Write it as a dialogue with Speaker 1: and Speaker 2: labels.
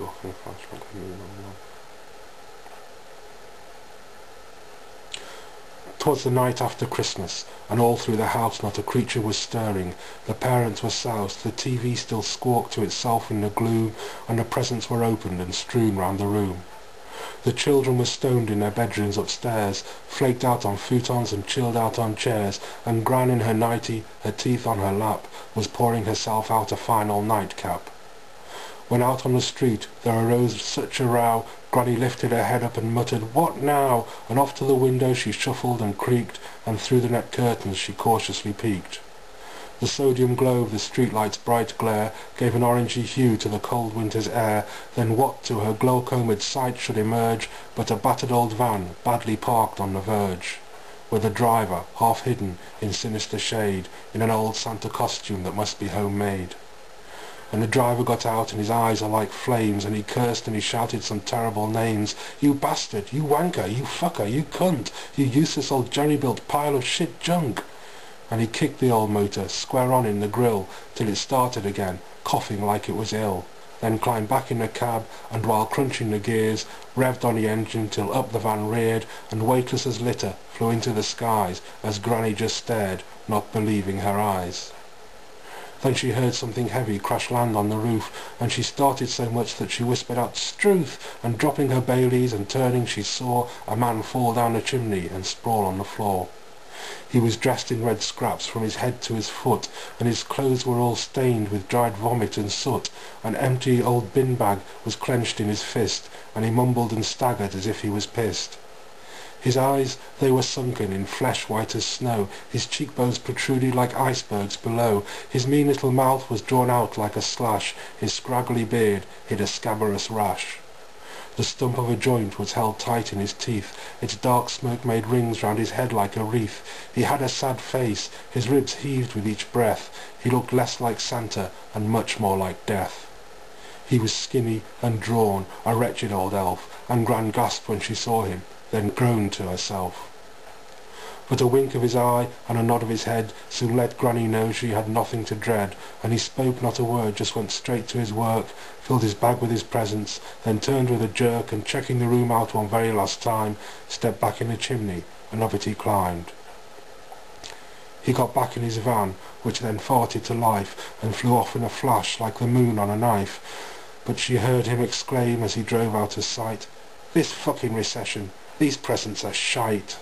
Speaker 1: off in a flash like the moon on the lamp. 'Twas the night after Christmas, and all through the house not a creature was stirring. The parents were soused, the TV still squawked to itself in the gloom, and the presents were opened and strewn round the room. The children were stoned in their bedrooms upstairs, flaked out on futons and chilled out on chairs, and Gran in her nightie, her teeth on her lap, was pouring herself out a final nightcap. When out on the street there arose such a row, Granny lifted her head up and muttered, "What now?" and off to the window she shuffled and creaked, and through the net curtains she cautiously peeked. The sodium glow of the streetlight's bright glare gave an orangey hue to the cold winter's air, then what to her glaucomed sight should emerge but a battered old van, badly parked on the verge, with a driver, half hidden in sinister shade, in an old Santa costume that must be homemade. And the driver got out, and his eyes are like flames, and he cursed and he shouted some terrible names. "You bastard, you wanker, you fucker, you cunt, you useless old jerry-built pile of shit junk!" And he kicked the old motor square on in the grill till it started again, coughing like it was ill, then climbed back in the cab, and while crunching the gears, revved on the engine till up the van reared, and weightless as litter flew into the skies as Granny just stared, not believing her eyes. Then she heard something heavy crash land on the roof, and she started so much that she whispered out "Struth!" and dropping her Baileys and turning she saw a man fall down the chimney and sprawl on the floor. He was dressed in red scraps from his head to his foot, and his clothes were all stained with dried vomit and soot. An empty old bin bag was clenched in his fist, and he mumbled and staggered as if he was pissed. His eyes, they were sunken in flesh white as snow, his cheekbones protruded like icebergs below, his mean little mouth was drawn out like a slash, his scraggly beard hid a scabrous rash. The stump of a joint was held tight in his teeth, its dark smoke made rings round his head like a wreath. He had a sad face, his ribs heaved with each breath, he looked less like Santa and much more like death. He was skinny and drawn, a wretched old elf, and Gran gasped when she saw him, then groaned to herself. But a wink of his eye and a nod of his head soon let Granny know she had nothing to dread, and he spoke not a word, just went straight to his work, filled his bag with his presents, then turned with a jerk, and checking the room out one very last time, stepped back in the chimney, and up it he climbed. He got back in his van, which then farted to life, and flew off in a flash like the moon on a knife. But she heard him exclaim as he drove out of sight, "This fucking recession! These presents are shite!"